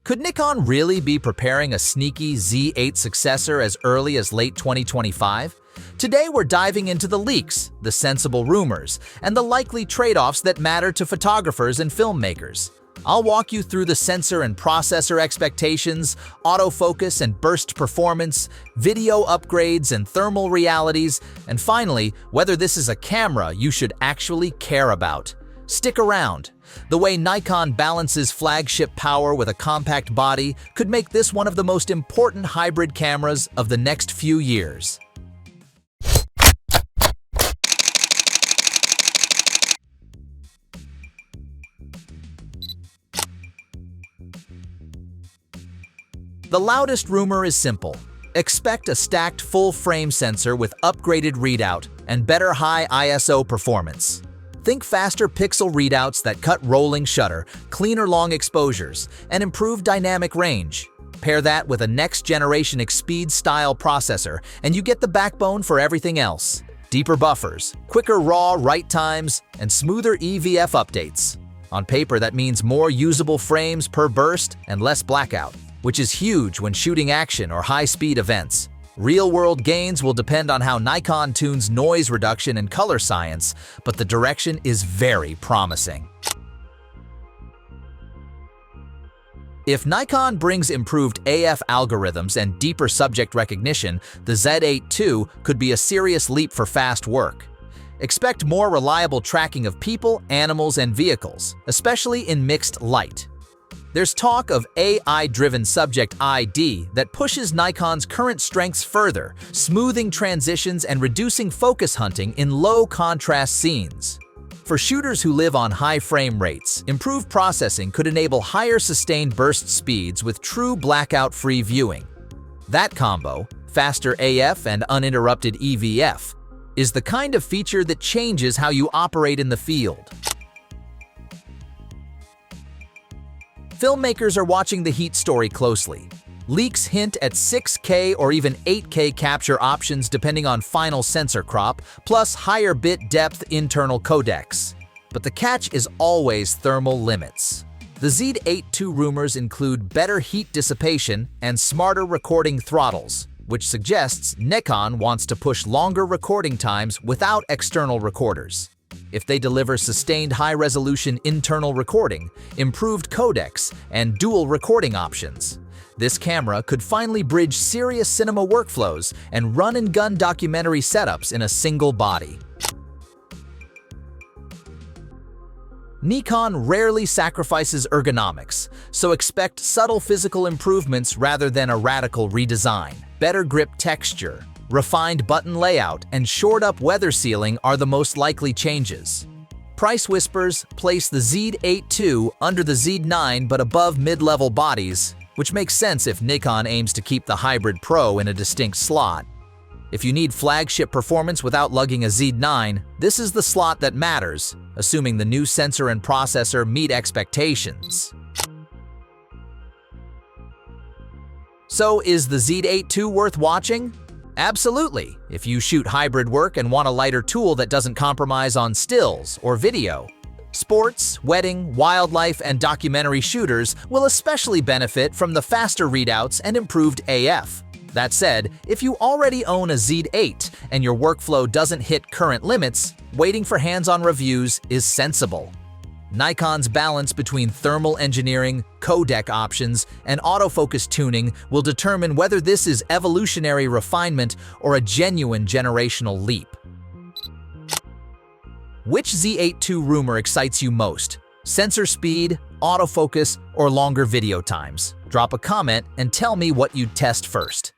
Could Nikon really be preparing a sneaky Z8 successor as early as late 2025? Today we're diving into the leaks, the sensible rumors, and the likely trade-offs that matter to photographers and filmmakers. I'll walk you through the sensor and processor expectations, autofocus and burst performance, video upgrades and thermal realities, and finally, whether this is a camera you should actually care about. Stick around. The way Nikon balances flagship power with a compact body could make this one of the most important hybrid cameras of the next few years. The loudest rumor is simple. Expect a stacked full-frame sensor with upgraded readout and better high ISO performance. Think faster pixel readouts that cut rolling shutter, cleaner long exposures, and improved dynamic range. Pair that with a next-generation EXPEED-style processor, and you get the backbone for everything else. Deeper buffers, quicker raw write times, and smoother EVF updates. On paper, that means more usable frames per burst and less blackout, which is huge when shooting action or high-speed events. Real-world gains will depend on how Nikon tunes noise reduction and color science, but the direction is very promising. If Nikon brings improved AF algorithms and deeper subject recognition, the Z8 II could be a serious leap for fast work. Expect more reliable tracking of people, animals, and vehicles, especially in mixed light. There's talk of AI-driven subject ID that pushes Nikon's current strengths further, smoothing transitions and reducing focus hunting in low-contrast scenes. For shooters who live on high frame rates, improved processing could enable higher sustained burst speeds with true blackout-free viewing. That combo, faster AF and uninterrupted EVF, is the kind of feature that changes how you operate in the field. Filmmakers are watching the heat story closely. Leaks hint at 6K or even 8K capture options depending on final sensor crop, plus higher bit depth internal codecs. But the catch is always thermal limits. The Z8 II rumors include better heat dissipation and smarter recording throttles, which suggests Nikon wants to push longer recording times without external recorders. If they deliver sustained high-resolution internal recording, improved codecs, and dual recording options, this camera could finally bridge serious cinema workflows and run-and-gun documentary setups in a single body. Nikon rarely sacrifices ergonomics, so expect subtle physical improvements rather than a radical redesign. Better grip texture, refined button layout, and shored-up weather sealing are the most likely changes. Price whispers place the Z8 II under the Z9 but above mid-level bodies, which makes sense if Nikon aims to keep the Hybrid Pro in a distinct slot. If you need flagship performance without lugging a Z9, this is the slot that matters, assuming the new sensor and processor meet expectations. So is the Z8 II worth watching? Absolutely, if you shoot hybrid work and want a lighter tool that doesn't compromise on stills or video. Sports, wedding, wildlife, and documentary shooters will especially benefit from the faster readouts and improved AF. That said, if you already own a Z8 and your workflow doesn't hit current limits, waiting for hands-on reviews is sensible. Nikon's balance between thermal engineering, codec options, and autofocus tuning will determine whether this is evolutionary refinement or a genuine generational leap. Which Z8 II rumor excites you most? Sensor speed, autofocus, or longer video times? Drop a comment and tell me what you'd test first.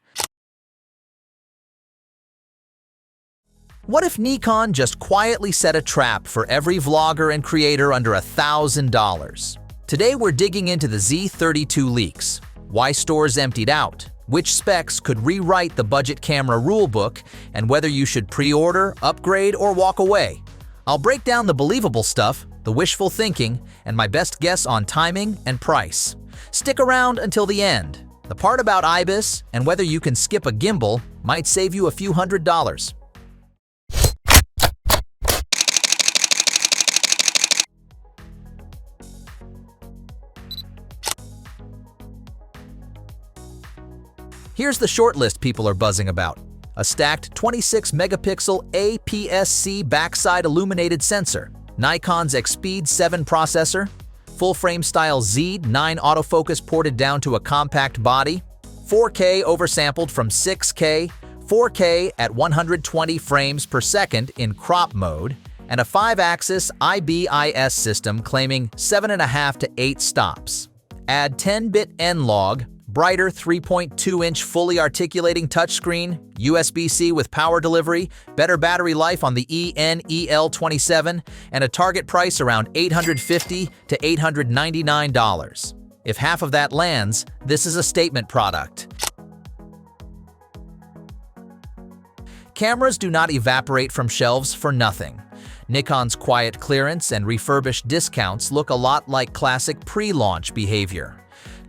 What if Nikon just quietly set a trap for every vlogger and creator under $1,000? Today we're digging into the Z32 leaks, why stores emptied out, which specs could rewrite the budget camera rulebook, and whether you should pre-order, upgrade, or walk away. I'll break down the believable stuff, the wishful thinking, and my best guess on timing and price. Stick around until the end. The part about IBIS and whether you can skip a gimbal might save you a few $100s. Here's the short list people are buzzing about. A stacked 26-megapixel APS-C backside illuminated sensor, Nikon's EXPEED 7 processor, full-frame style Z8 autofocus ported down to a compact body, 4K oversampled from 6K, 4K at 120 frames per second in crop mode, and a 5-axis IBIS system claiming 7.5 to 8 stops. Add 10-bit N-Log, brighter 3.2-inch fully articulating touchscreen, USB-C with power delivery, better battery life on the ENEL27, and a target price around $850 to $899. If half of that lands, this is a statement product. Cameras do not evaporate from shelves for nothing. Nikon's quiet clearance and refurbished discounts look a lot like classic pre-launch behavior.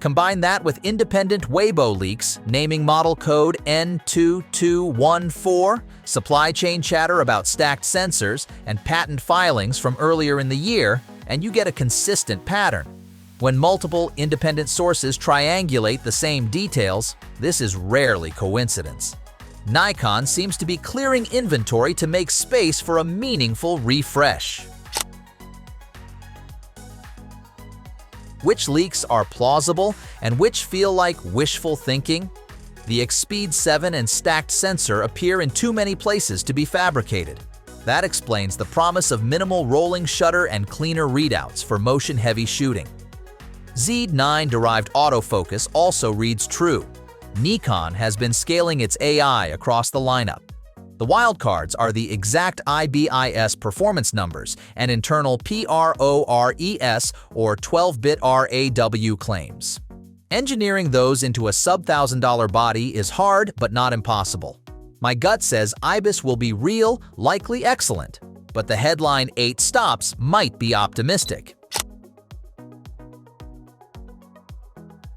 Combine that with independent Weibo leaks naming model code N2214, supply chain chatter about stacked sensors, and patent filings from earlier in the year, and you get a consistent pattern. When multiple independent sources triangulate the same details, this is rarely coincidence. Nikon seems to be clearing inventory to make space for a meaningful refresh. Which leaks are plausible and which feel like wishful thinking? The EXPEED 7 and stacked sensor appear in too many places to be fabricated. That explains the promise of minimal rolling shutter and cleaner readouts for motion-heavy shooting. Z9-derived autofocus also reads true. Nikon has been scaling its AI across the lineup. The wildcards are the exact IBIS performance numbers and internal PRORES or 12-bit RAW claims. Engineering those into a sub-$1,000 body is hard but not impossible. My gut says IBIS will be real, likely excellent, but the headline 8 stops might be optimistic.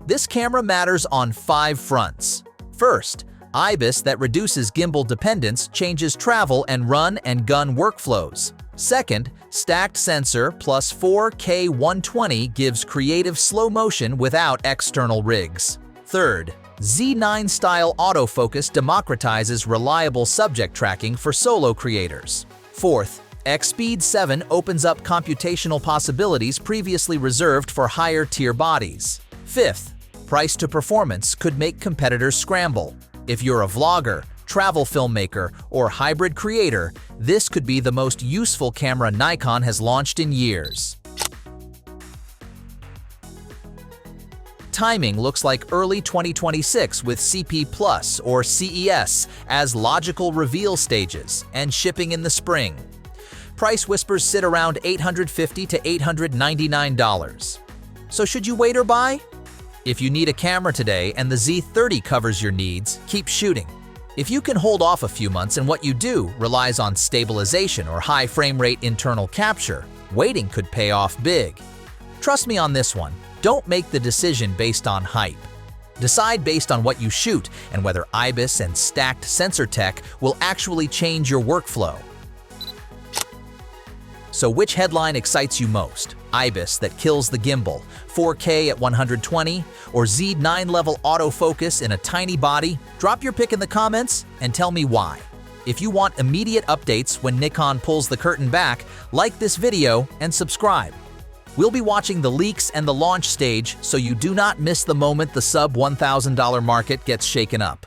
This camera matters on 5 fronts. First, IBIS that reduces gimbal dependence changes travel and run and gun workflows. Second, stacked sensor plus 4K 120 gives creative slow motion without external rigs. Third, Z9-style autofocus democratizes reliable subject tracking for solo creators. Fourth, EXPEED 7 opens up computational possibilities previously reserved for higher-tier bodies. Fifth, price to performance could make competitors scramble. If you're a vlogger, travel filmmaker, or hybrid creator, this could be the most useful camera Nikon has launched in years. Timing looks like early 2026 with CP Plus or CES as logical reveal stages and shipping in the spring. Price whispers sit around $850 to $899. So should you wait or buy? If you need a camera today and the Z30 covers your needs, keep shooting. If you can hold off a few months and what you do relies on stabilization or high frame rate internal capture, waiting could pay off big. Trust me on this one, don't make the decision based on hype. Decide based on what you shoot and whether IBIS and stacked sensor tech will actually change your workflow. So which headline excites you most? IBIS that kills the gimbal, 4K at 120, or Z9-level autofocus in a tiny body? Drop your pick in the comments and tell me why. If you want immediate updates when Nikon pulls the curtain back, like this video and subscribe. We'll be watching the leaks and the launch stage so you do not miss the moment the sub-$1,000 market gets shaken up.